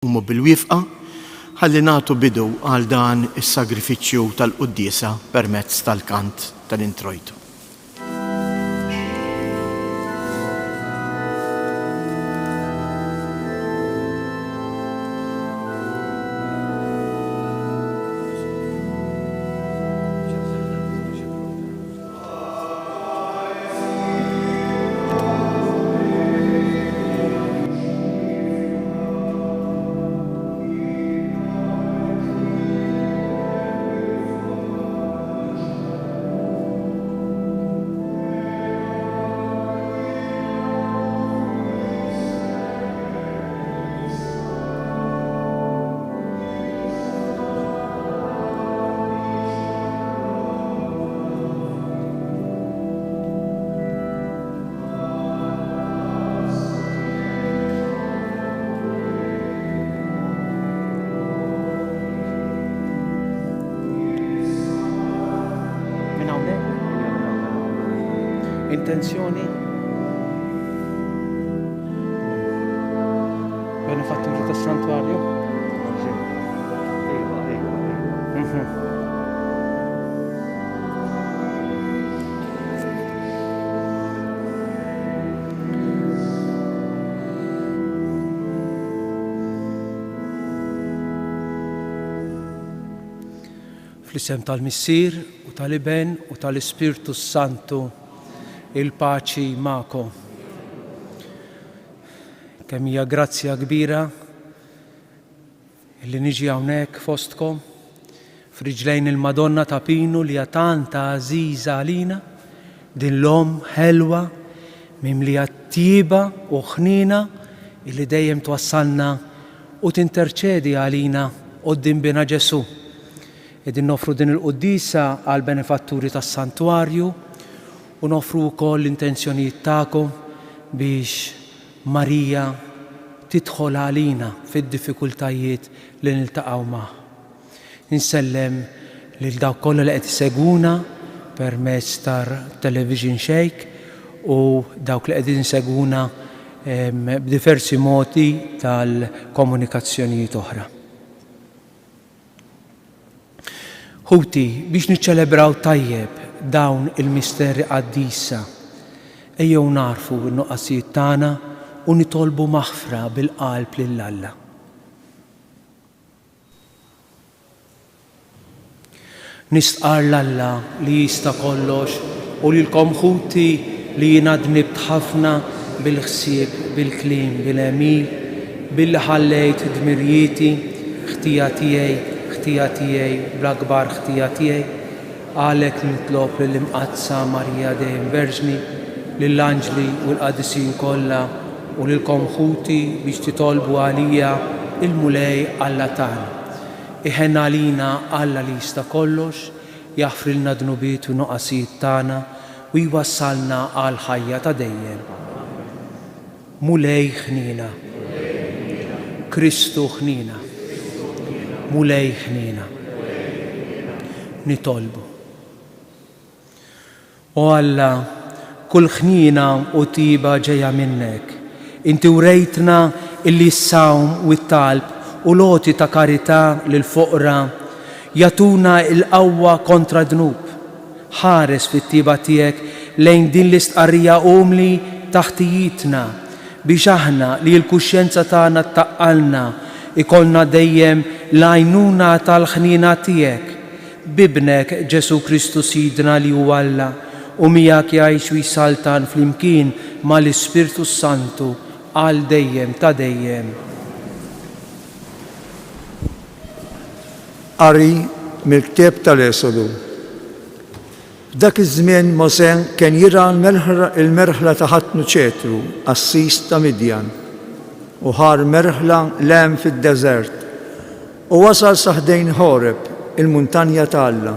Umu bil-wifqa ħalli nagħtu bidu għal dan is-sagrifiċċju tal-quddiesa permezz tal-kant tal-introjtu. Intenzjoni benefatturi tas-santwarju. Fl-isem tal-Missier u tal-Iben u tal-Ispirtu Santu, il-paċi ma'kom. Kemm hija grazzja kbira li niġi hawnhekk fostkom f'riġlejn il-Madonna ta' Pinu li hija tant għażiża għalina, din l-om ħelwa mimlija tjieba u ħnina li dejjem twassalna u tinterċedi għalina quddiem bina Ġesu. Qegħdin nofru din il-quddiesa għal benefatturi tas-santwarju u nofru wkoll l-intenzjonijiet tagħkom biex Marija tidħol għalina fid-diffikultajiet li niltaqgħu magħha. Insellem lil dawk kollha li qed iseguna permezz tar-television shake u dawk li qegħdin iseguna b'diversi modi tal-komunikazzjonijiet oħra. Ħuti biex niċċelebraw tajjeb dawn il-misteri qaddisa, ejjew narfu n-nuqqasijiet tagħna u nitolbu maħfra bil-qalb lil Alla. Nistqar l-Alla li jista' kollox u lilkom ħuti li jiena dnibt ħafna bil-ħsieb, bil-kliem, bil-emil, billi ħallejt dmirjieti, ħtija tiegħi bl-akbar ħtija tiegħi. Għalek nitlob lill-imqazza Marija dejjem Verġni, lill-anġli u l-qadisin kollha u lilkom ħuti biex titolbu għalija il-mulej Alla tagħna. Iħen għalina Alla li jista' kollox, jaħfrilna dnubiet u nuqqasijiet tagħna u jwassalna għal ħajja ta' dejjem. Mulej ħnina, Kristu ħnina, mulej ħnina. Nitolbu. O Alla, kull ħnina u tiba ġejja minnek. Inti urejtna illi s-sawm u t-talb u loti ta' karità lil-foqra jatuna il-qawwa kontra dnub. Ħares fit-tiba tiegħek lejn din l-istqarrija umli taħtijitna biex aħna li l-kuxjenza tagħna taqqalna ikollna dejjem l-għajnuna tal-ħnina tiegħek. Bibnek Ġesu Kristu Sidna li huwa Alla u miegħek jgħix u jsaltan flimkien mal-Ispirtu Santu għal dejjem ta' dejjem. Qari mill-ktieb tal-Esodu. F'dak iż-żmien Mosè kien jira l-merħla ta' ħatnu ċetru Assis ta' Midjan u ħar merħla lem fid-deżert u wasal saħdejn Horeb il-muntanja ta' Alla.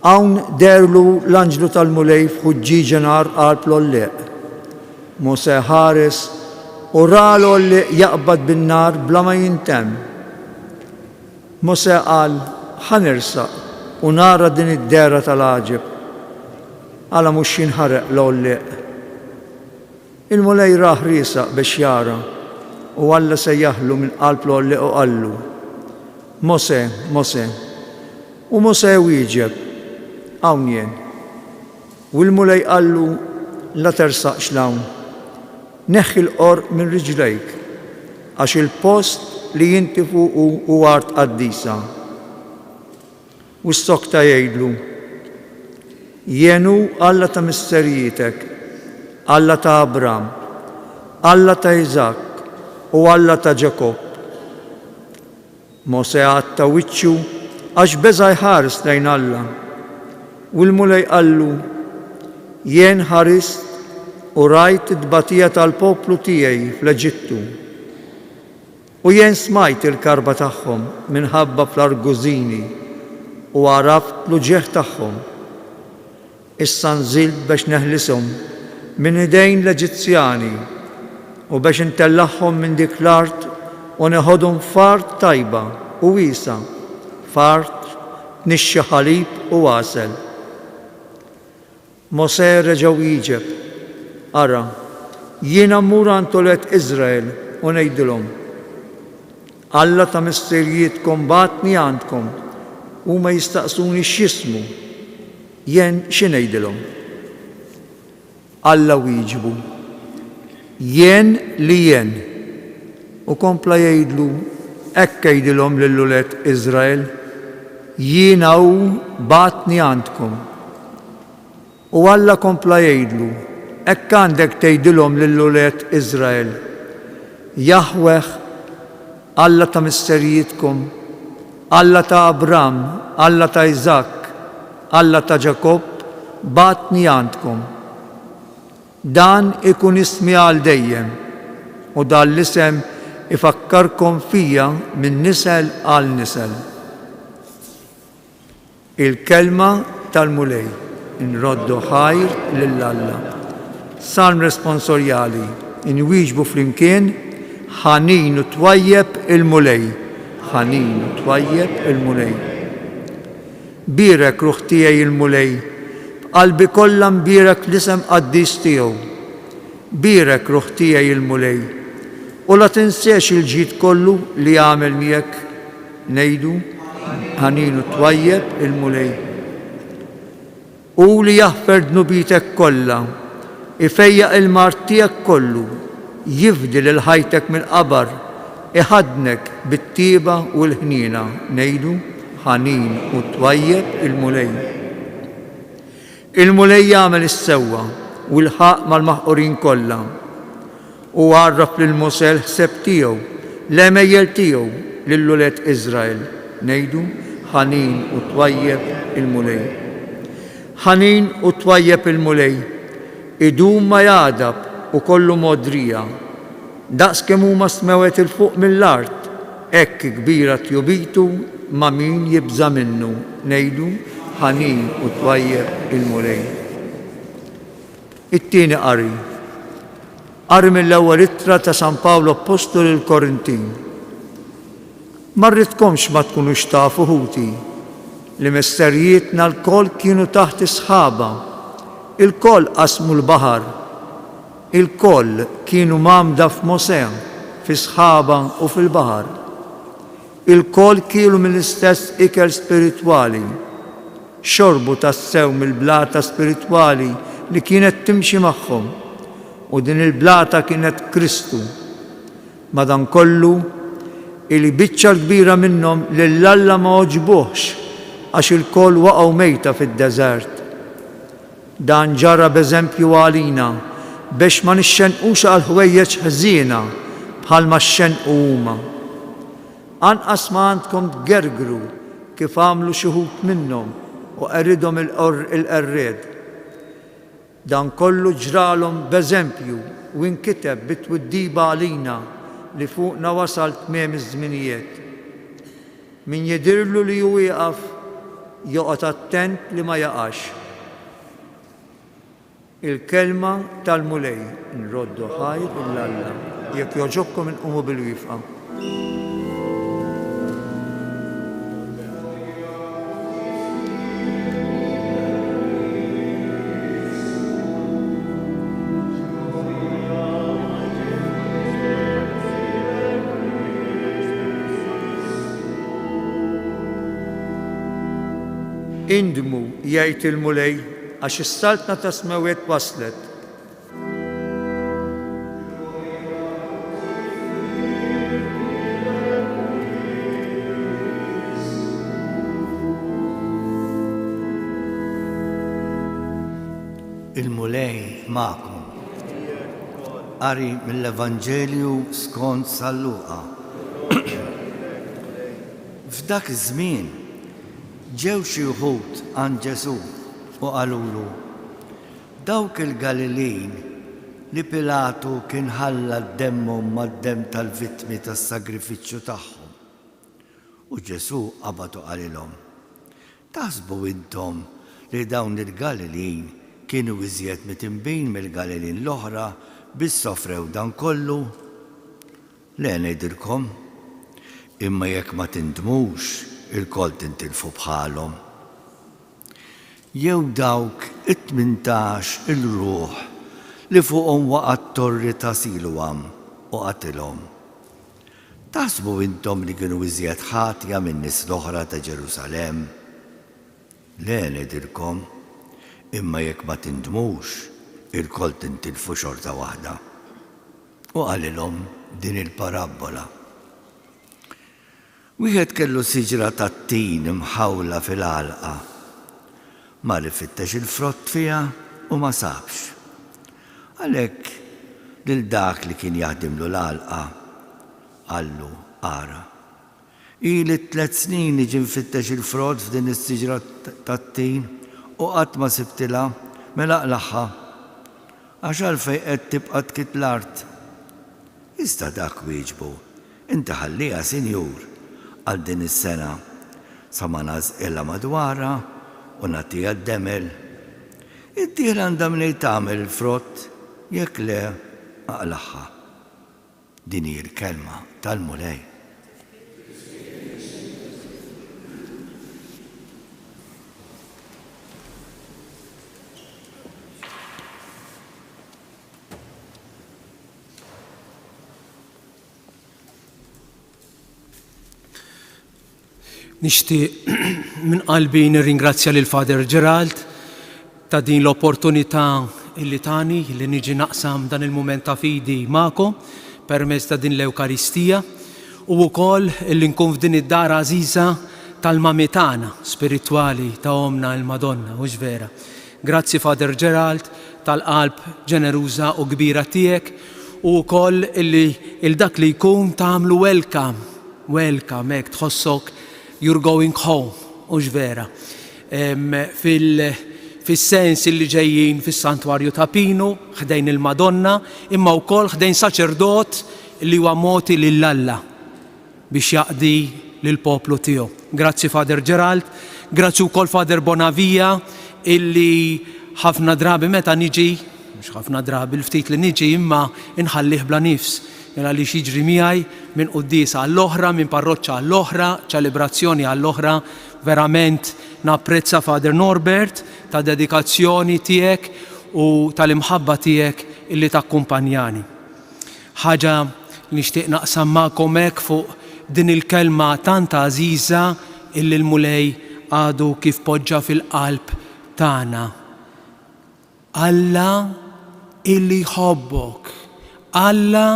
Hawn derlu l-anġlu tal-mulej f'ħuġġiġa nar qalb l-olleq. Mosè ħares u ra l-olleq jaqbad bin-nar bla ma jintemm. Mosè qal ħanersaq u nara din id-dera tal-għaġeb. Għala mhux jinħareq l-olleq. Il-mulej raħ riesaq biex jara u Alla se jaħlu minn qalblu li u qallu. Mose, Mose. U Mose wieġeb, hawn jien. U l-mulej qallu la tersaqx lawn. Neħħi l-qor minn riġlejk, għax il-post li jinti fuqu u art qaddisa. U s-sokta jgħidlu, jenu Alla ta' misterietek, Alla ta' Abram, Alla ta' Izak u Alla ta' Ġakob. Mose għatta wiċċu għax beżaj ħares lejn Alla. U l-mulej qallu, jien ħarist u rajt id-batija tal-poplu tiegħi fl-Eġittu. U jien smajt il-karba tagħhom minħabba fl-Argużini u għaraft l-uġieħ tagħhom. Issa nżilt biex neħlishom minn idejn l-Eġizzjani u biex intellaħħom minn dik l-art u neħodhom fart tajba u wiesa, fart nixxi ħalib u għasel. Mose reġgħu wieġeb, ara, jiena mmur għand toled Iżrael u ngħidilhom, Alla ta' misterjietkom batni għandkom u ma jistaqsuni x'ismu, jien xi ngħidilhom. Alla wieġbu, jien li jien. U kompla jgħidlu, hekk jgħidilhom lill-uled Iżrael, jiena hu batni għandkom. U Alla kompla jgħidlu, hekk għandek tgħidilhom lill-uled Iżrael, Jaħweh, Alla ta' misterjietkom, Alla ta' Abram, Alla ta' Izak, Alla ta' Ġakob, batni għandkom. Dan ikun ismi għal dejjem u dan l-isem ifakkarkom fija minn nisel għal nisel. Il-kelma tal-mulej inroddu ħajr lill-Alla. Salm responsorjali inwieġbu flimkien ħanin u twajjeb il-mulej. Ħanin u twajjeb il-mulej. Birek ruħ tiegħi il-mulej, b'qalbi kollha mbirek l-isem qaddis tiegħu. Birek ruħ tiegħi il-mulej, u la tinsiex il-ġid kollu li għamel miegħek. Ngħidu ħanin u twajjeb il-mulej. U li jaħfer dnubitek kollha, ifejjaq il-mart tiegħek kollu, jifdil il-ħajtek mill-qabar, iħadnek bit-tieba u l-ħnina. Ngħidu ħanin u twajjeb il-mulej. Il-mulej jagħmel is-sewwa u l-ħaq mal-maħqurin kollha u għarraf lil Mose l-ħseb tiegħu, l-emejjel tiegħu lill-uled Iżrael. Ngħidu ħanin u twajjeb il-mulej. Ħanin u twajjeb il-mulej, idum ma jgħadab u kollu modrija. Daqs kemm huma smewet il-fuq mill-art, hekk kbira tjubitu ma' min jibża minnu. Ngħidu ħanin u twajjeb il-mulej. It-tieni qari. Qari mill-ewwel ittra ta' San Pawlu Apostolu l-Korintin. Ma rridkomx ma tkunux tafu ħuti li misterjietna l-koll kienu taħt isħaba, il-koll qasmu l-baħar, il-koll kienu mamda f'Mosè, fi sħaba u fil-baħar. Il-koll kienu mill-istess ikel spiritwali, xorbu tassew mill-blata spiritwali li kienet timxi magħhom, u din il-blata kienet Kristu. Madankollu, il-biċċa l-kbira minnhom lill-Alla ma oġbuħx għax il-koll waqgħu mejta fid-deżert. Dan ġara b'eżempju għalina biex ma nixxenqux għal ħwejjeġ ħżiena bħalma xxenqu huma. Anqas ma għandkom tgergru kif għamlu xi wħud minnhom u qeridhom il-qerried. Dan kollu ġralhom b'eżempju u nkiteb bit-twiddiba għalina li fuqna wasal tmiem iż-żminijiet. Min jidirlu li hu jieqaf joqgħod attent li ma jaqax. Il-kelma tal-mulej nroddu ħajr il-Alla. Jekk joġobkom inqumu bil-wifqa. indmu jgħid il-mulej għax is-saltna ta' smewiet waslet. Il-mulej ma'kom. Qari mill-Evanġelju skont San Luqa. F'dak iż-żmien ġew xi wħud għand Ġesu u qalulu: dawk il-Galilin li Pilatu kien ħalla d-demmhom mad-demm tal-vittmi tas-sagrifiċċju tagħhom. U Ġesu qabad u qalilhom: taħsbu intom li dawn il-Galilin kienu iżjed mitinbin mill-Galilin l-oħra biss sofrew dan kollu? Le ngħidilkom, imma jekk ma tindmux il-kol tintilfu bħalhom. Jew dawk it-18 il-ruħ li fuqhom waqgħet torri ta' Siluam u qatilhom. Taħsbu intom li kienu iżjed ħatja min-nies l-oħra ta' Ġerusalemm? Le ngħidilkom, imma jekk ma tindmux il-kol tintilfu xorta waħda. U qalilhom din il-parabola. Wieħed kellu siġra tat-tin imħawla fil-għalqa. Mar ifittex il-frott fiha u ma sabx. Għalhekk lil dak li kien jaħdimlu l-għalqa qallu: ara, ili 3 snin niġi nfittex il-frott f'din is-siġra tat-tin u qatt ma sibtilha, mela aqlaħħa għax għalfejn qed tibqa' tkit l-art. Iżda dak wieġbu: inti ħalliha Sinjur għal din is-sena sa ma nażqilha madwarha u nagħtiha d-demel. Id-dieħla għandha minn tagħmel il-frott, jekk le aqlaħħa. Din hi l-kelma tal-mulej. Nixtieq minn qalbi nirringrazzja lil Father Gerald ta' din l-opportunità illi tani li niġi naqsam dan il-mument ta' fidi magħkom permezz ta' din l-Ewkaristija u wkoll illi nkun f'din id-dar għażiża tal-mami tagħna spiritwali ta' omna l-Madonna, mhux vera. Grazzi Father Gerald tal-qalb ġeneruża u kbira tiegħek u wkoll illi il-dak li jkun tagħmlu welcome hekk tħossok you're going home, mhux vera. Fis-sens illi ġejjin fis-santwarju ta' Pinu, ħdejn il-Madonna, imma wkoll ħdejn saċerdot li huwa moti lill-Alla biex jaqdi lill-poplu tiegħu. Grazzi Father Gerald, grazzi wkoll Father Bonavija illi ħafna drabi meta niġi, mhux ħafna drabi l-ftit li niġi imma inħallih bla nifs. Jena li xiġri miegħi minn qudiesa għall-oħra, minn parroċċa għall-oħra, ċelebrazzjoni għall-oħra, verament napprezza Father Norbert ta' dedikazzjoni tiegħek u tal-imħabba tiegħek illi takkumpanjani. Ħaġa li nixtieq naqsam magħkom hekk fuq din il-kelma tant għażiża illi l-mulej għadu kif poġġa fil-qalb tagħna. Alla illi jħobbok, Alla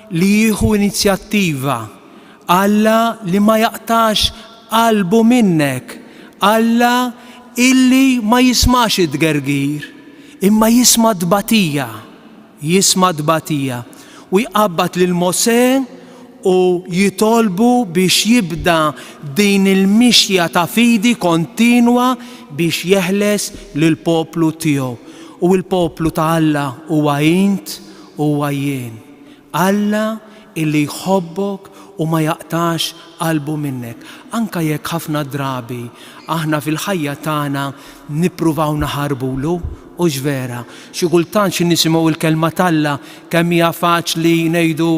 li jieħu inizjattiva, Alla li ma jaqtax qalbu minnek, Alla illi ma jismax id-gergir, imma jisma' dbatija u jqabbat lil Mosè u jitolbu biex jibda din il-mixja ta' fidi kontinwa biex jeħles lil poplu tiegħu. U l-poplu ta' Alla huwa int huwa jien. Alla illi jħobbok u ma jaqtax qalbu minnek. Anka jekk ħafna drabi aħna fil-ħajja tagħna nippruvaw naħarbulu, hux vera. Xi kultant xi nisimgħu l-kelma talla kemm hija faċli ngħidu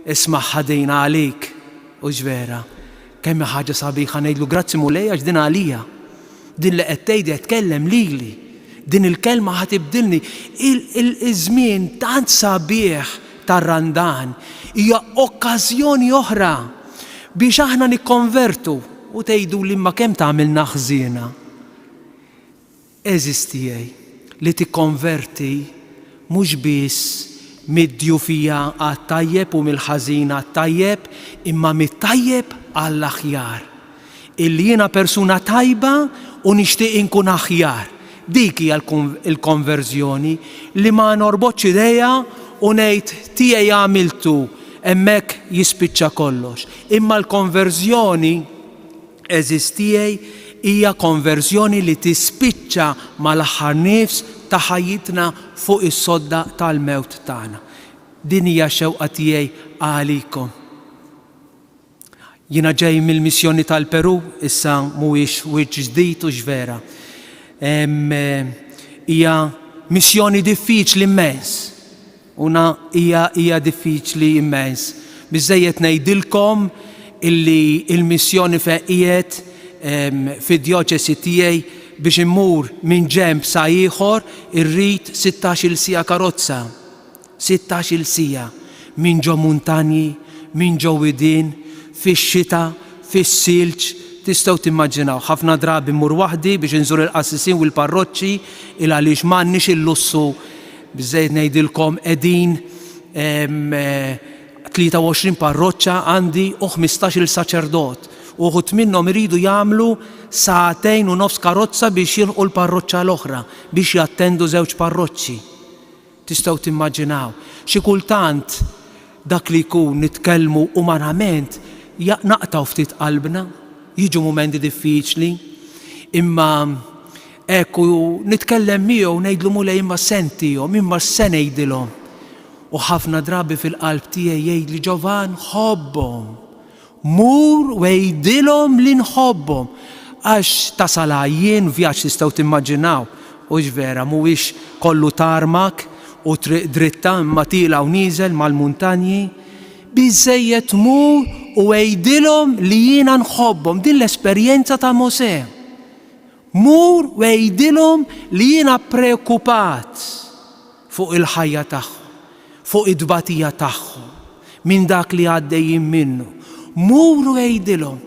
isma' ħadejna għalik, hux vera. Kemm ħaġa sabiħa ngħidlu grazzi mulej għax din għalija. Din li qed tgħid qed tkellem lili. Din il-kelma ħatibdilni. Il-żmien tant sabiħ tar-Randan hija okkażjoni oħra biex aħna nikkonvertu u tgħidu li ma kemm tagħmilna ħżiena. eżistijaj li tikkonverti mhux biss mid-djufija għat-tajjeb u mill-ħażin għat-tajjeb, imma mit-tajjeb għall-aħjar. Illi jiena persuna tajba u nixtieq inkun aħjar. Dik hija l-konverżjoni li ma norbotx idejja u ngħid tiegħi għamiltu hemmhekk jispiċċa kollox. Imma l-konverżjoni eżistijaj hija konverżjoni li tispiċċa mal-aħħar nifs ta' ħajjitna fuq is-sodda tal-mewt tagħna. Din hija xewqa tiegħi għalikom. Jiena ġej mill-missjoni tal-Peru, issa mhuwiex wiċċ ġdid u x'vera. Hija missjoni diffiċli immens. Hija diffiċli immens. Biżżejjed ngħidilkom illi il-missjoni fejn qiegħed fid-djoċesi tiegħi biex immur minn ġenb sa ieħor irrid 16-il siegħa karozza. 16-il siegħa minn ġo muntanji, minn ġo widien, fix-xita, fis-silġ, tistgħu timmaġinaw. Ħafna drabi mmur waħdi biex inżur il-qassisin u l-parroċċi il għaliex m'għandniex il-lussu biżżejjed ngħidilkom qegħdin 23 parroċċa għandi u 15-il saċerdot. Uħud minnhom iridu jagħmlu 2.5 sa'at karozza biex jilħqu l-parroċċa l-oħra biex jattendu 2 parroċċi. Tistgħu timmaġinaw. Xi kultant dak li jkun nitkellmu umanament naqtaw ftit qalbna, jiġu mumenti diffiċli, imma hekk nitkellem miegħu ngħidlu mulej imma sentihom, imma se ngħidilhom. U ħafna drabi fil-qalb tiegħi jgħidli Ġovan ħobbhom. Mur u jgħidilhom li nħobbhom. Għax tasal jien vjaġġ tistgħu timmaġinaw, u x'vera mhuwiex kollu tarmak u triq dritta imma tila u nieżel mal-muntanji. Biżżejjed mur u jgħidilhom li jiena nħobbhom. Din l-esperjenza ta' Mosè. Mur u jgħidilhom li jiena preokkupat fuq il-ħajja tagħhom, fuq id-dbatija tagħhom, minn dak li għaddejjin minnu. Mur u jgħidilhom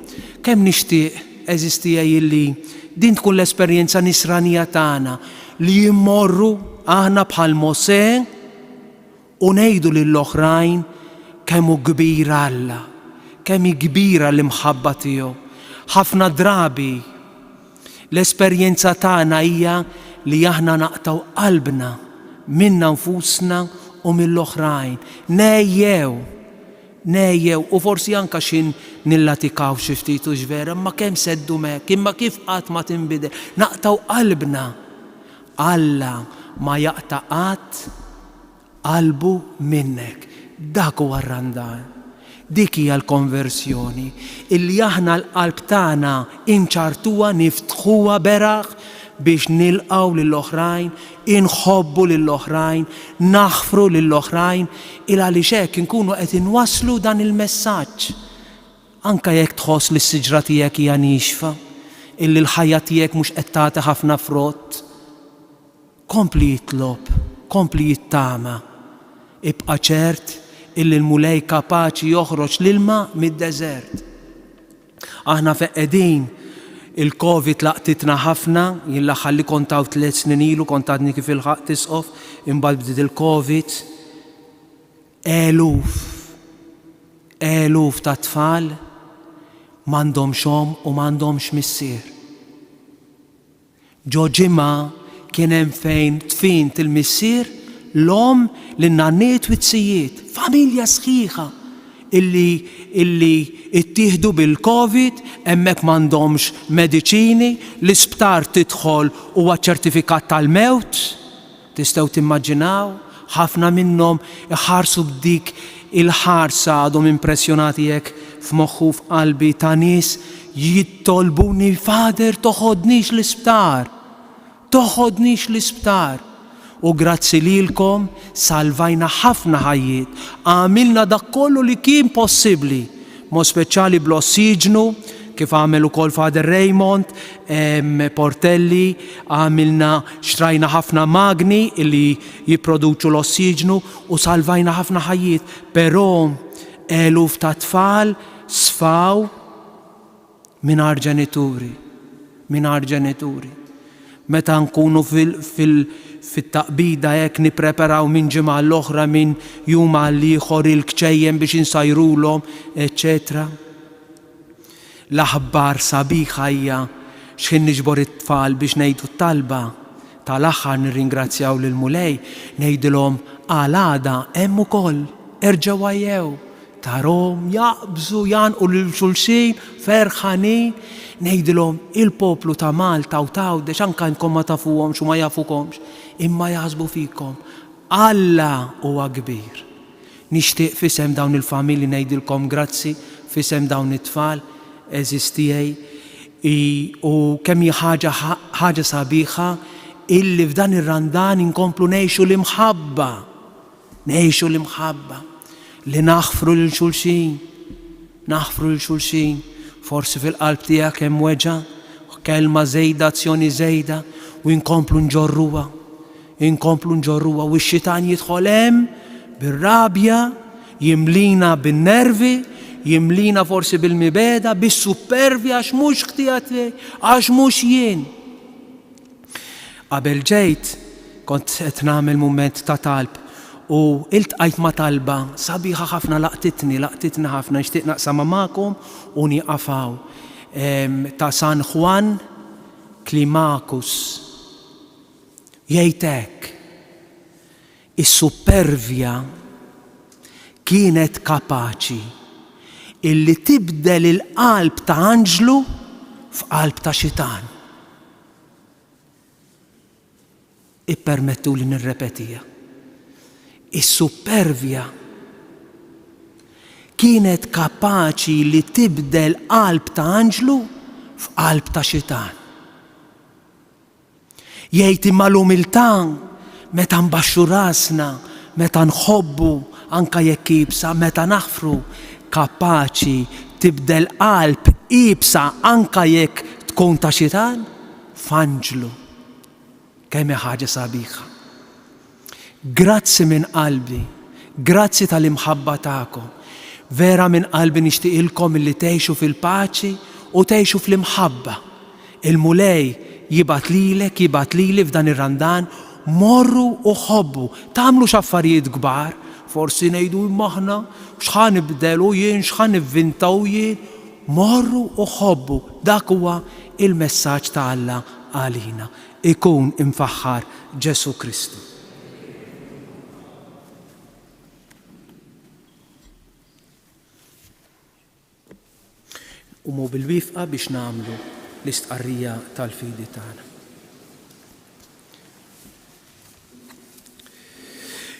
kemm nixtieq eżistijaj illi din tkun l-esperjenza nisranija tagħna li jimmorru aħna bħal Mosè u ngħidu lill-oħrajn kemm hu kbir Alla, kemm hi kbira l-imħabba tiegħu. Ħafna drabi l-esperjenza tagħna hija li aħna naqtaw qalbna minna nfusna u mill-oħrajn. Nejjew u forsi anka xin nillatikaw xi ftit u x'vera, imma kemm seddu mek, imma kif qatt ma tinbidel. Naqtaw qalbna. Alla ma jaqta' qatt qalbu minnek. Dak huwa r-randan. Dik hija l-konversjoni illi aħna l-qalb tagħna inċartuha niftħuha beraħ biex nilqgħu lill-oħrajn, inħobbu lill-oħrajn, naħfru lill-oħrajn il għaliex hekk inkunu qed inwasslu dan il-messaġġ. Anke jekk tħoss li s-siġra tiegħek hija nixfa, illi l-ħajja tiegħek mhux qed tagħti ħafna frott. Kompli jitlob, kompli jittama. Ibqa' ċert illi l-mulej kapaċi joħroġ l-ilma mid-deżert. Aħna feqqedin il-Covid laqtitna ħafna, jien l-aħħar li kontaw 3 snin ilu kontatni kif il-ħaq tisqof, imbagħad bdiet il-Covid. Eluf ta' tfal m'għandhomx omm u m'għandhomx missier. Ġo ġimgħa kien hemm fejn tfin il-missier l-om l-nanniet u t-sijiet, familja sħiħa illi ittieħdu bil-Covid, hemmhekk m'għandhomx mediċini, l-isptar tidħol huwa ċertifikat tal-mewt. Tistgħu timmaġinaw, ħafna minnhom iħarsu b'dik il-ħarsa għadhom impressjonati hekk f'moħħu f'qalbi ta' nies jittolbuni Fader toħodniex l-isptar. Toħodniex l-isptar. U grazzi lilkom salvajna ħafna ħajjiet, għamilna dak kollu li kien possibbli, mo speċjali bl-ossiġnu, kif għamel ukoll Fader Raymond Portelli, għamilna xtrajna ħafna magni li jipproduċu l-ossiġnu u salvajna ħafna ħajjiet, però eluf ta' tfal sfaw mingħajr ġenituri. meta nkunu fit-taqbida hekk nippreparaw minn ġimgħa l-oħra minn jum għal ieħor il-kċejjen biex insajrulhom, eċċetera. L-aħbar sabiħa hija x'ħin niġbor it-tfal biex ngħidu t-talba. Tal-aħħar nirringrazzjaw lil mulej, ngħidilhom għal-għada hemm ukoll erġgħu għajjew. Tarhom jaqbżu janqu lil xulxin ferħanin, ngħidilhom il-poplu ta' Malta u Tgħawdex anke inkom ma tafuhomx u ma jafukomx, imma jaħsbu fikom. Alla huwa kbir. Nixtieq fisem dawn il-familji ngħidilkom grazzi, fisem dawn it-tfal eżis tiegħi u kemm hi ħaġa sabiħa illi f'dan ir-randan inkomplu ngħixu l-imħabba, li naħfru lil xulxin, forsi fil-qalb tiegħek hemm weġa, kelma żejda, azzjoni żejda u inkomplu nġorruha u x-xitan jidħol hemm bir-rabja, jimlina bin-nervi, jimlina forsi bil-mibeda, bis-supervja għax mhux ħtijati, għax mhux jien. Qabel ġejt kont qed nagħmel mument ta' talb u iltqajt ma' talba sabiħa ħafna laqtitni ħafna nixtieq naqsamha magħkom u nieqafaw ta' San Juan Climacus. Jgħid hekk: is-supervja kienet kapaċi illi tibdel il-qalb ta' anġlu f'qalb ta' xitan. Ippermettu li nirrepetija. Is-supervja kienet kapaċi li tibdel qalb ta' anġlu f'qalb ta' xitan. Jgħid imma l-umiltà meta nbaxxu rasna, meta nħobbu anke jekk ibsa, meta naħfru, kapaċi tibdel qalb ibsa anke jekk tkun ta' xitan f'anġlu. Kemm hi ħaġa sabiħa. Grazzi minn qalbi, grazzi tal-imħabba tagħkom. Vera minn qalbi nixtieqilkom illi tgħixu fil-paċi u tgħixu fl-imħabba. Il-mulej jibgħat lili f'dan ir-randan, morru u ħobbu, tagħmlu x'affarijiet kbar, forsi ngħidu imma aħna x'ħan nibdelu jien, x'ħan nivvintaw jien, morru u ħobbu. Dak huwa il-messaġġ ta' Alla għalina. Ikun imfaħħar Ġesu Kristu. Umu bil-wifqa biex nagħmlu l-istqarrija tal-fidi tagħna.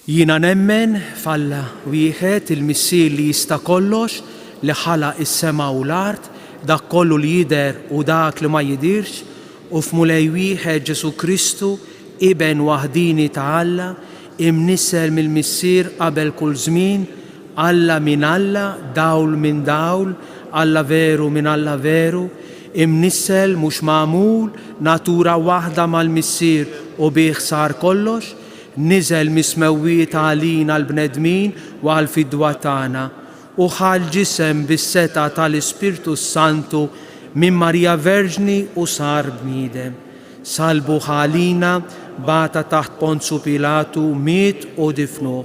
Jiena nemmen f'Alla wieħed il-Missier li jista' kollox, li ħalaq is-sema u l-art, dak kollu li jidher u dak li ma jidirx, u f'Mulej wieħed Ġesu Kristu, Iben waħdini ta' Alla, imnissel mill-Missier qabel kull żmien, Alla minn Alla, dawl minn dawl, Alla veru minn Alla veru, imnissel mhux magħmul, natura waħda mal-Missier u bih sar kollox, niżel mismewwiet għalina l-bnedmin u għall-fidwa tagħna u ħal ġisem bis-seta tal-Ispirtu Santu minn Marija Verġni u sar bniedem. Salbu ħalina bata taħt Ponzu Pilatu, miet u difnuh.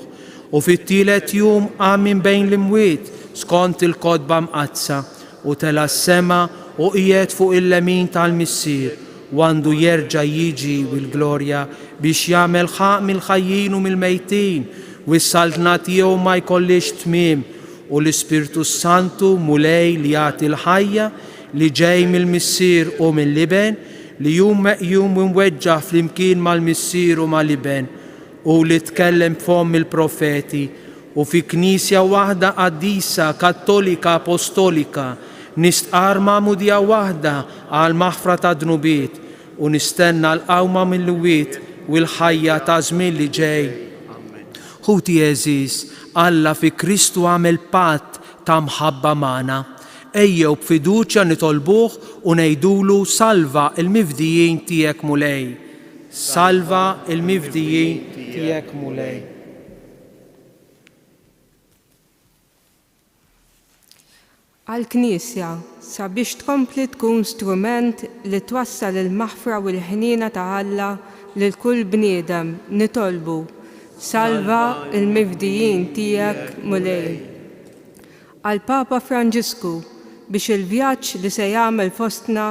U fit-tielet jum qam minn bejn l-imwiet skont il-kodba mqazza u tela s-sema u qiegħed fuq il-lemin tal-Missier u għandu jerġa' jiġi bil-glorja biex jagħmel ħaq mill-ħajjin u mill-mejtin u s-saltna tiegħu ma jkollix tmiem u l-Ispirtu Santu mulej li jagħti l-ħajja li ġej mill-Missier u mill-Iben li jum meqjum u mweġġaħ flimkien mal-Missier u mal-Iben u li tkellem f'hom il-profeti u fi knisja waħda qaddisa kattolika apostolika nistqar ma'mudija waħda għal maħfra ta' dnubiet u nistenna l-qawma mill-wiet u l-ħajja ta' żmien li ġej. Ħuti eżiż, Alla fi Kristu għamel patt ta' mħabba magħna. Ejjew b'fiduċja nitolbuh u ngħidulu salva il-mifdijin tiegħek mulej. Salva il-mifdijin tiegħek mulej. Għall-Knisja sabiex tkompli tkun strument li twassal il-maħfra u l-ħnina ta' Alla lil kull bniedem nitolbu salva il-mifdijin tiegħek mulej. Għall-Papa Franġisku biex il-vjaġġ li se jagħmel fostna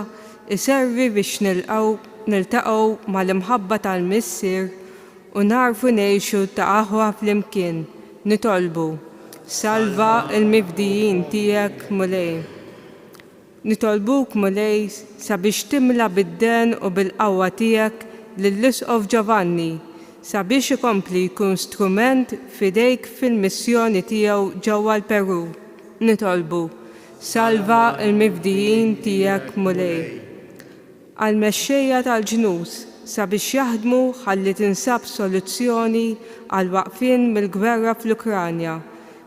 iservi biex niltaqgħu mal-imħabba tal-missier u narfu ngħixu ta' aħwa flimkien nitolbu salva il-mifdijin tiegħek mulej. Nitolbuk mulej sabiex timla bid-den u bil-qawwa tiegħek lill-Isqof Giovanni sabiex ikompli jkun strument fidejk fil-missjoni tiegħu ġewwa l-Peru. Nitolbu salva il-mifdijin tiegħek mulej. Għall-mexxejja tal-ġnus sabiex jaħdmu ħalli tinsab soluzzjoni għal waqfien mill-gwerra fl-Ukranja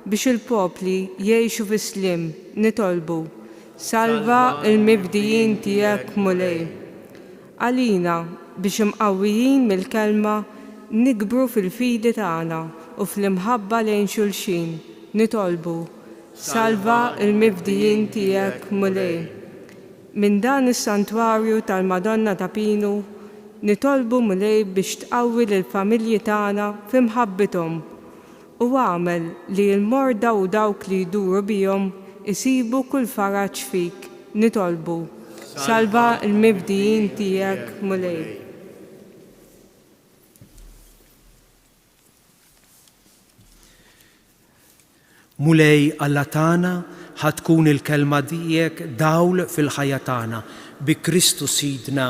biex il-popli jgħixu fi slim nitolbu salva il-mifdijin tiegħek mulej. Għalina biex imqawwijin mill-kelma nikbru fil-fidi tagħna u fl-imħabba lejn xulxin nitolbu salva il-mifdijin tiegħek mulej. Minn dan is-santwarju tal-Madonna ta' Pinu nitolbu mulej biex tqawwi lill-familji tagħna f'imħabbithom u għamel li l-morda u dawk li jduru bihom isibu kull faraġġ fik nitolbu salva il-mifdijin tiegħek mulej. Mulej Alla tagħna ħatkun il-kelma tiegħek dawl fil-ħajja tagħna bi Kristu Sidna.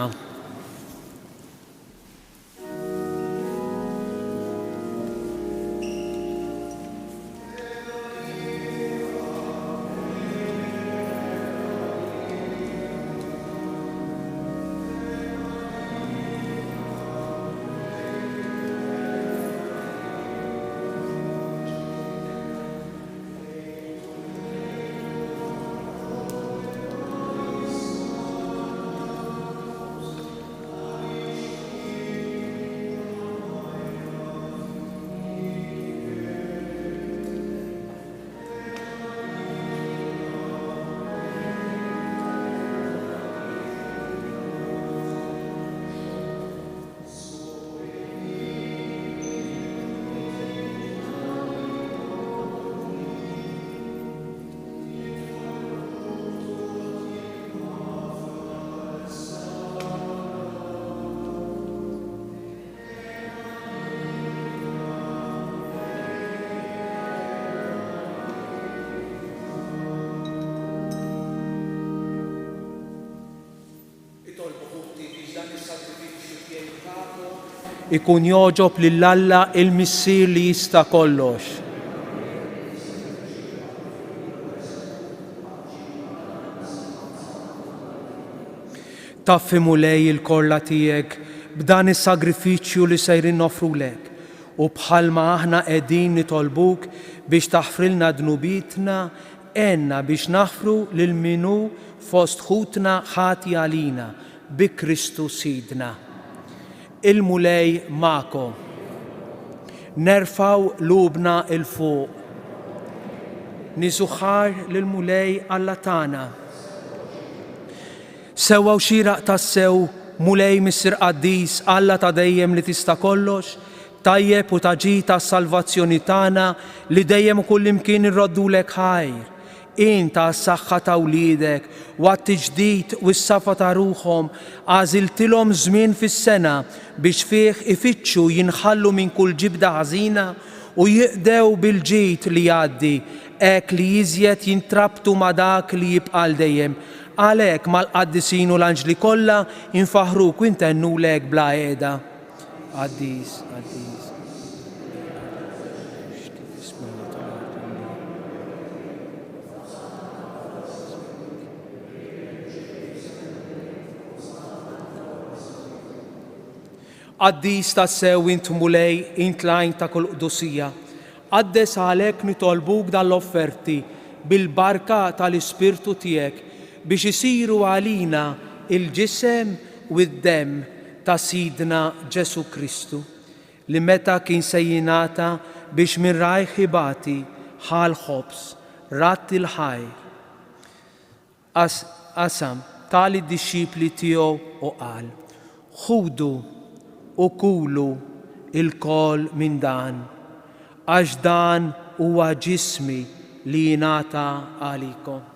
Ikun joġob lill-Alla il-missier li jista' kollox. Taffi mulej il-korla tiegħek b'dan is-sagrifiċċju li sejrin nofrulek u bħalma aħna qegħdin nitolbuk biex taħfrilna dnubitna għenna biex naħfru lil minu fost ħutna ħati għalina bi Kristu Sidna. Il-mulej mako. Nerfaw lubna il-fuq. Nisuħar lil-mulej Alla tagħna. Sewwa u xieraq tassew mulej Missier Qaddis Alla ta' dejjem li tista' kollox, tajjeb u taġi tas-salvazzjoni tagħna li dejjem u kullimkien irroddulek ħajr. Inta s-saħħa ta' wliedek u għat-tiġdid u s-safa ta' ruħhom għażiltilhom żmien fis-sena biex fih ifittxu jinħallu minn kull ġibda ħażina u jiqdew bil-ġid li jgħaddi hekk li jiżjed jintrabtu ma' dak li jibqa' dejjem. Għalhekk mal-qaddisin u l-anġli kollha infaħruk u ntennulek bla qiegħda. Qaddis, qaddis. Qaddis tassew int mulej int lajn ta' kull qdusija. Qaddes għalhekk nitolbuk dal-offerti bil-barka tal-Ispirtu tiegħek biex isiru għalina il-ġisem u d-dem ta' Sidna Ġesu Kristu li meta kien sejjinata biex minn rajħ ħibati ħal ħobs rat il-ħajr. qasam tal-disċipli tiegħu u qal: ħudu u kulu il-kol minn dan, għax dan huwa ġismi li jingħata għalikom.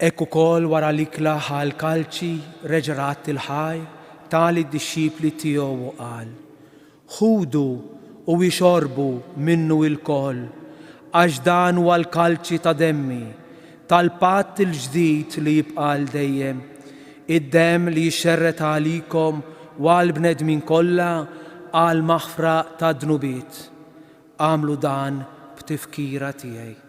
Ekku kol wara l-ikla ħal-kalċi reġarat il-ħaj tal-disċipli tiegħu u qal: ħudu u ixorbu minnu il-kol, għax dan huwa l-kalċi ta' demmi tal-patt il-ġdid li jibqal dejjem, id-dem li jixxerret għalikom u għall-bnedmin kollha għal maħfra ta' dnubiet. Għamlu dan b'tifkira tiegħi.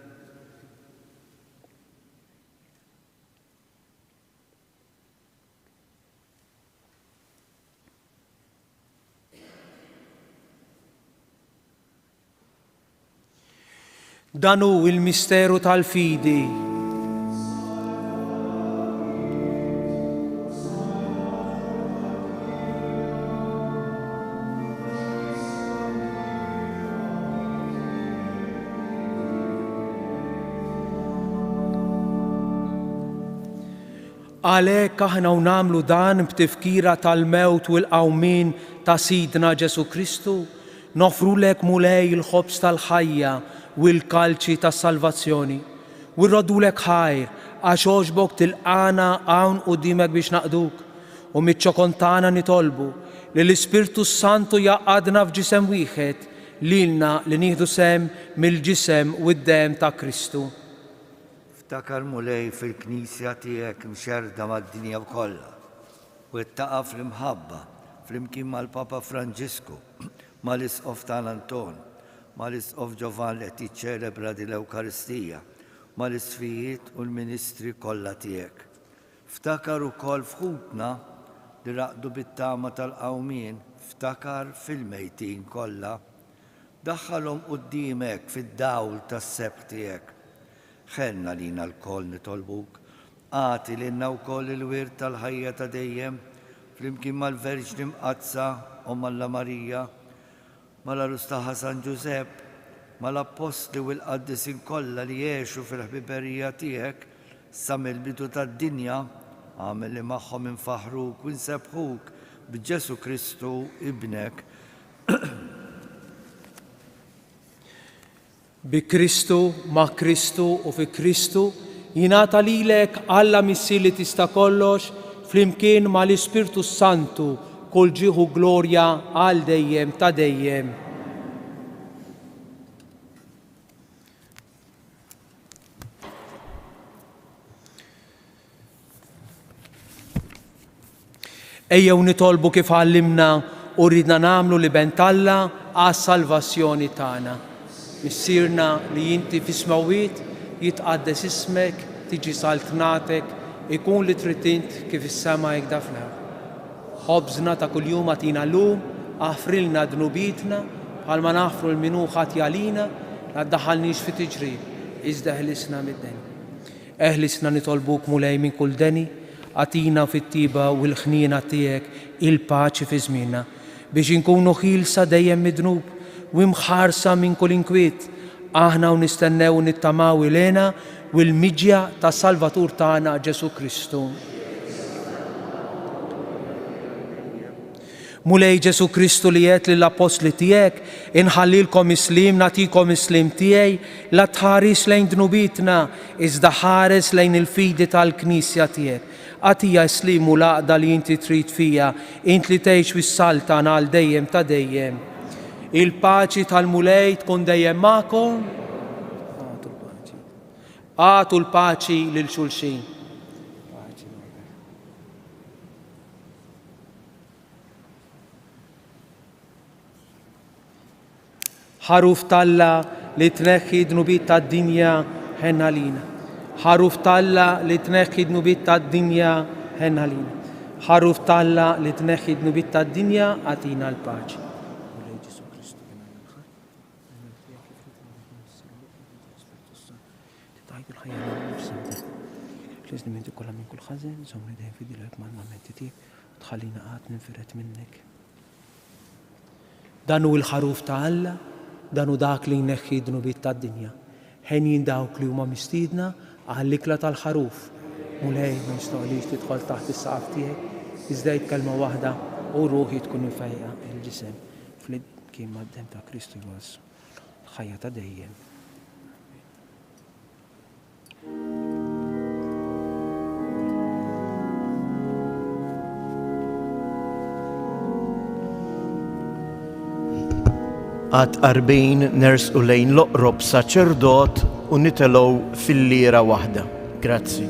Dan hu il-misteru tal-fidi. Għalhekk aħna nagħmlu dan b'tifkira tal-mewt u l-qawmien ta' Sidna Ġesu Kristu, nofrulek mulej il-ħobs tal-ħajja u l-kalċi tas salvazzjoni. U rrodulek ħajr għax oġbok tilqana hawn quddiemek biex naqduk. U miċ-ċokontana nitolbu li l-Ispirtu Santu jaqadna f'ġisem wieħed lilna li nieħdu sem mill-ġisem u d-dem ta' Kristu. Ftakar mulej fil-Knisja tiegħek mxerda mad-dinja kollha u ittaqa' fl-imħabba flimkien mal-Papa Franġisku, mal-Isqof Tal Anton, mal-Isqof Giovanni qed jiċċelebra din l-Ewkaristija, mal-isfijiet u l-ministri kollha tiegħek. Ftakar ukoll fħutna li raqdu bit-tama tal-qawmien, ftakar fil-mejtin kollha, daħħalhom quddiemek fid-dawl tas-sebt tiegħek. Ħenna lina l-koll nitolbuk, għati lilna wkoll il-wirt tal-ħajja ta' dejjem, flimkien mal-Verġni Mqazza u Malla Marija, mal-Arus taħħa San Ġusepp, mal-Apostli u l-Qaddisin kollha li jgħixu fil-ħbiberija tiegħek sa mill-bidu tad-dinja, għamel li magħhom infaħruk u nsebħuk b'Ġesu Kristu ibnek. Bi Kristu, ma' Kristu u fi Kristu jingħata lilek Alla missi li tista' kollox flimkien mal-Ispirtu Santu kull ġieħu glorja għal dejjem ta' dejjem. Ejjew nitolbu kif għallimna u ridna nagħmlu li bentalla għas-salvazzjoni tagħna. Missirna li inti fis-smawiet jitqaddes ismek, tiġi saltnatek, ikun li trid int kif is-sema hekk fl-ard. Ħobżna ta' kuljum atina llum, aħfrilna dnubitna bħalma naħfru l-minu ħati għalina, la ddaħħalniex fi tiġrib, iżda eħlisna mid-deni. Eħlisna nitolbuk mulej minn kull deni, għatina fit-tiba u l-ħniena tiegħek il-paċi fi żmienna biex inkunu ħielsa dejjem mid-dnub u imħarsa minn kull inkwiet, aħna u nistennew nittamaw ilena u l-miġja tas Salvatur tagħna Ġesu Kristu. Mulej Ġesu Kristu li jgħid lill-apostli tiegħek, inħallilkom islim, nagħtikom islim tiegħi, la tħares lejn dnubitna, iżda ħares lejn il-fidi tal-Knisja tiegħek. Għatija islim u laqda li inti trid fija, int li tgħix fis-saltan għal dejjem ta' dejjem. Il-paċi tal-mulej tkun dejjem magħkom. Għatu l-paċi lil xulxin. Ħaruf Talla li tneħħi dnubiet tad-dinja ħenna lina. Ħaruf Talla li tneħħi dnubiet tad-dinja ħenna lina. Ħaruf Talla li tneħħi dnubiet tad-dinja għatina l-paċi. الحياة Tliżni minn kollha minn kull ħażin, żommni dejjem fidilek mal-mamenti tiegħek u tħallina qatt ninfiret minnek. Dan hu l-ħaruf ta' Alla, dan hu dak li jneħħi d-dnubiet tad-dinja. Ħejjin dawk li huma mistiedna għall-ikla tal-ħaruf. Mulej ma jistoqlix tidħol taħt is-saqaf tiegħek, iżda kelma waħda u ruħi tkun infejqa il-ġisem fl-kien mad-dem ta' Kristu Jesu. Ħajja ta' dejjem. Għad qarbin ners u lejn l-oqrob saċerdot u nitelow fil-lira waħda. Grazzi.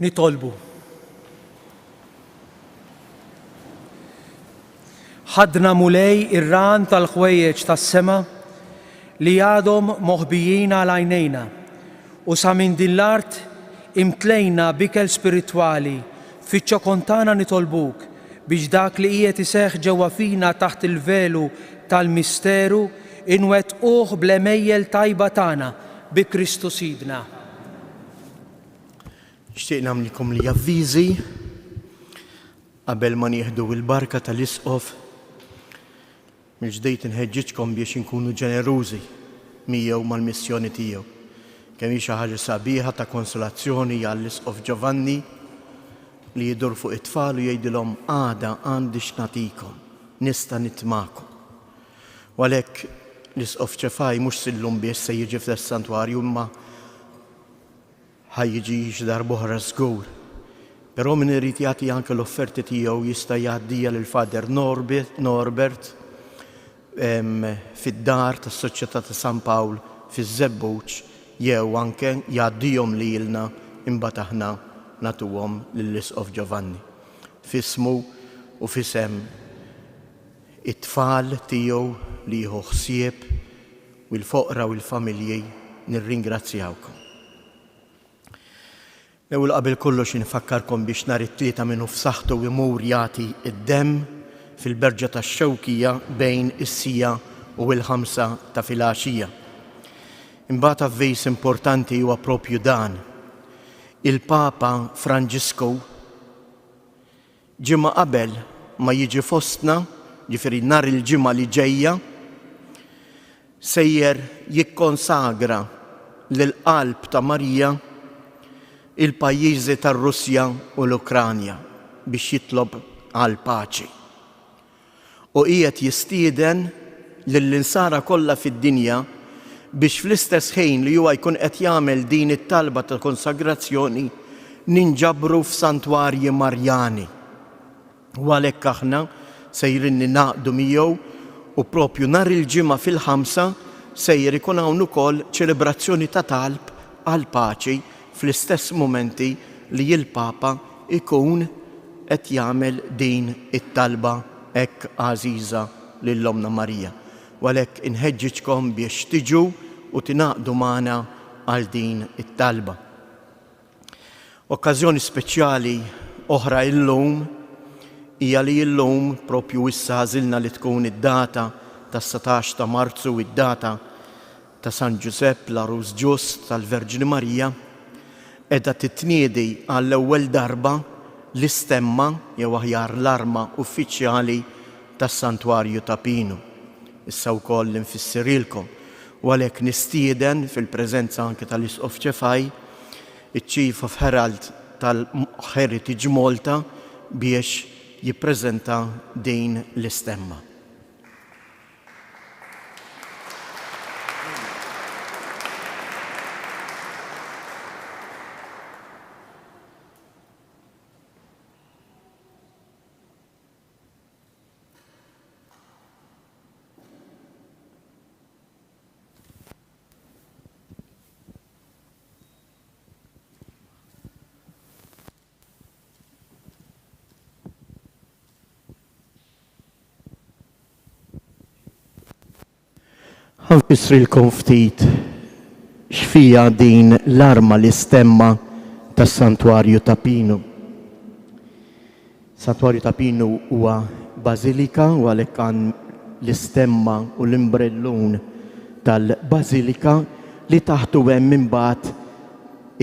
nitolbu. ħadna mulej ir-ran tal-ħwejjeġ tas-sema li għadhom moħbijin għal għajnejna u sa minn din l-art imtlejna bikel spiritwali fiċ-ċokontana nitolbuk biex dak li qiegħed iseħħ ġewwa fina taħt il-velu tal-misteru inwettquh bl-emejjel tajba tagħna bi Kristu Sidna. Nixtieq nagħmlilkom li avviżi qabel ma nieħdu l-barka tal-isqof mill-ġdejt inħeġġiġkom biex inkunu ġenerużi miegħu mal-missjoni tiegħu. Kemm hi xi ħaġa sabiħa ta' konsolazzjoni għall-isqof Giovanni li jidur fuq it-tfal u jgħidilhom għada għandi x'nagħtikom, nista' nitmakom. U għalhekk l-isqof Ċefaj mhux sillum biss se jiġi fis-santwarju imma ħajjiġi xi darb'oħra żgur. Però min irid jagħti anke l-offerti tiegħu jista' jgħaddija lil Fader Norbert fid-dar tas-Soċjetà ta' San Pawl fiż-Żebbuġ jew anke jgħaddihom lilna imbagħad aħna nagħtuhom lill-isqof Giovanni. F'ismu u f'isem it-tfal tiegħu li jieħu ħsieb u l-foqra u l-familji nirringrazzjawkom. L-ewwel qabel kollox infakkarkom biex nhar it-tlieta minnu f'saħħtu imur jagħti id-demm fil-berġa tax-Xewkija bejn is-sija u l-5 ta' filgħaxija. Imbagħad avviż importanti huwa proprju dan. Il-Papa Franġisku ġimgħa qabel ma jiġi fostna, ġifieri nhar il-ġimgħa li ġejja, sejjer jikkonsagra lill-qalb ta' Marija il-pajjiżi tar-Russja u l-Ukranja biex jitlob għal paċi. U qiegħed jistieden lill-insara kollha fid-dinja biex fl-istess ħin li huwa jkun qed jagħmel din it-talba ta' konsagrazzjoni ninġabru f'santwarji Marjani. U għalhekk aħna sejrin ninaqdu miegħu u proprju nhar il-ġimgħa fil-5 sejjer ikun hawn ukoll ċelebrazzjoni ta' talb għal paċi fl-istess momenti li l-Papa ikun qed jagħmel din it-talba hekk għażiża lill-Omna Marija. U għalhekk inħeġġiġkom biex tiġu u tingħaqdu magħna għal din it-talba. Okkażjoni speċjali oħra llum hija li llum proprju issa għażilna li tkun id-data tas-17 ta' Marzu id-data ta' San Giuseppe l-Arus Ġust tal-Verġini Marija qiegħda titniedi għall-ewwel darba l-istemma jew aħjar l-arma uffiċjali tas-Santwarju ta' Pinu. Issa wkoll nfissirilkom u għalhekk nistieden fil-preżenza anke tal-Isqof Ċefaj iċ-Chief of Herald tal-Heritage Malta biex jippreżenta din l-istemma. Ħanfissrilkom ftit x'fija din l-arma l-istemma tas-Santwarju ta' Pinu. Santwarju ta' Pinu huwa bażilika u għalhekk għan l-istemma u l-imbrellun tal-bażilika li taħtu hemm imbagħad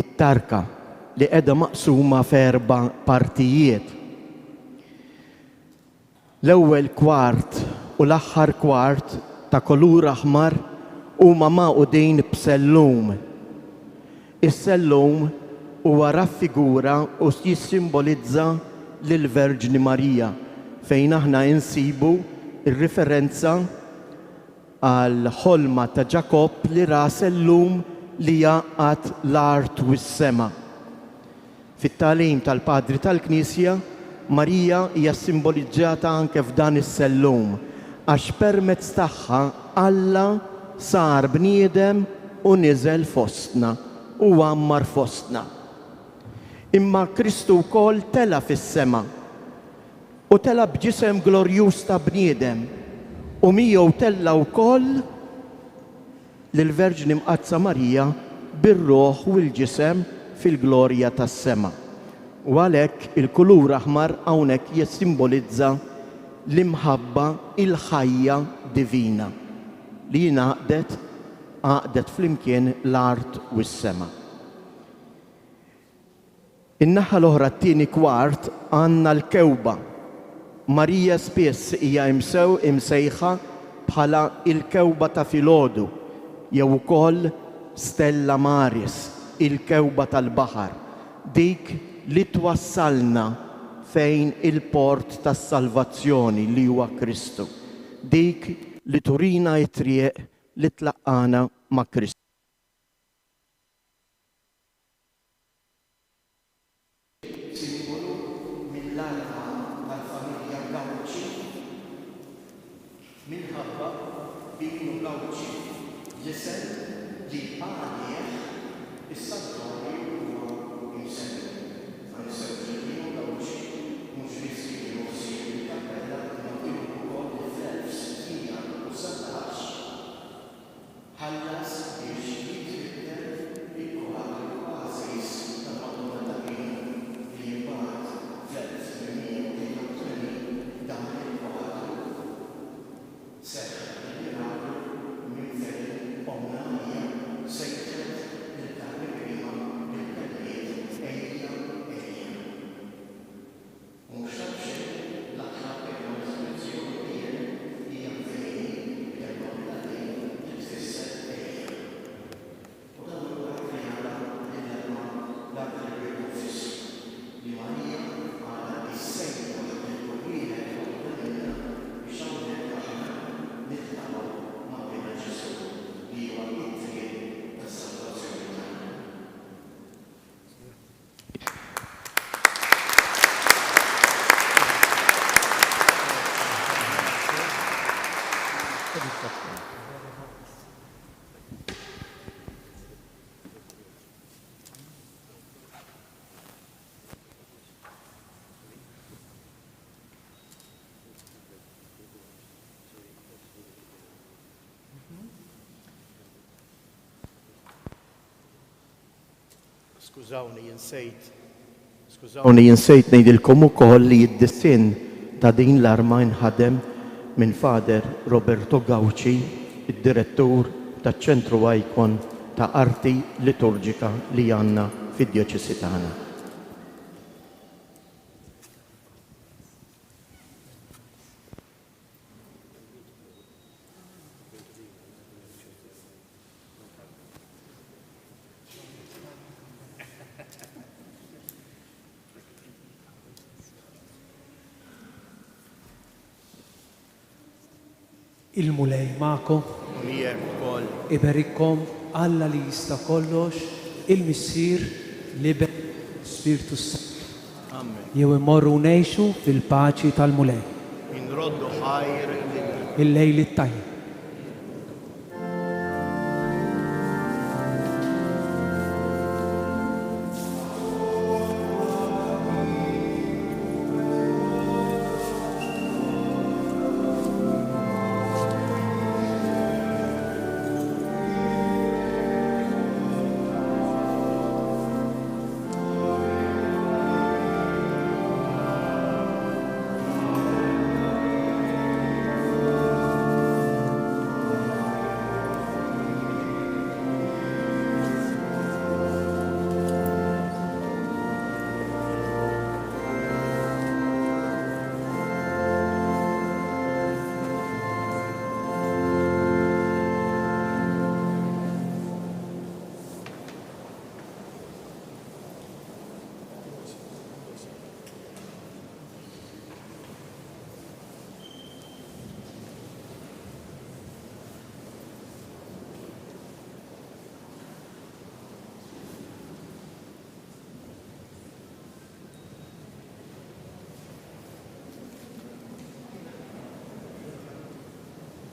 it-tarka li qiegħda maqsuma f'erba' partijiet. L-ewwel kwart u l-aħħar kwart ta' kolur aħmar huma mgħqudin b'sellum. Is-sellum huwa raffigura u jissimbolizza lill-Verġni Marija fejn aħna insibu ir-riferenza għal ħolma ta' Ġakob li ra sellum li jaqgħad l-art u s-sema. Fit-tagħlim tal-Padri tal-Knisja, Marija hija simbolizzata anke f'dan is-sellum għax permezz tagħha Alla sar bniedem u niżel fostna u għammar fostna. Imma Kristu wkoll tela fis-sema u tela b'ġisem glorjuż ta' bniedem u miegħu tella wkoll lill-Verġni Mqazza Marija bir-ruħ u l-ġisem fil-glorja tas-sema. U għalhekk il-kulur aħmar hawnhekk jissimbolizza l-imħabba il-ħajja divina li għaqdet flimkien l-art u s-sema. In-naħa l-oħra t-tieni kwart għandna l-kewba. Marija spiss hija imsejħa bħala il-kewba ta' filgħodu jew ukoll Stella Maris, il-kewba tal-baħar, dik li twassalna fejn il-port tas-salvazzjoni li huwa Kristu, dik li turina t-triq li tlaqqana ma' Kristu. Minħabba binu Gawċi jisem li għalieħ is-santuarju huwa imsemmi. Għal-semmi binu Gawċi mhux biss kienu ħsieb il-kappella imma kienu wkoll il-1917 ħallas biex jitfitter il-kwadru Oasis tal-Madonna ta' Pino li jimbagħad fl-1883 dan il-kwadru seħħ il-miraclu minn fejn omna hija sejtet il-tarribiħa bil-kelliet ejja. Mhux xejn l-aħħar espressjoni tiegħi hija fejn kellhom l-għalin li tfisser ejja. U dan huwa ffjala li lemma l-attributu fissu li Marija għandha issejja il-wieħed għal-dinja biex hawnhekk aħna nittamaw ma' bejn Ġesu li huwa l-intrieg tas-salvazzjoni tagħna. Skużawni jinsejt ngħidilkom ukoll li d-dissin ta' din l-arma inħadem minn Fader Roberto Gawci, id-direttur taċ-ċentru Icon ta' Arti Liturġika li għandna fid-djoċesi tagħna. Il-mulej ma'kom, iberikkom Alla li jista' kollox, il-Missier liber Spiritu Santu. Jew imorru ngħixu fil-paċi tal-mulej. Il-lejl it-tajjeb.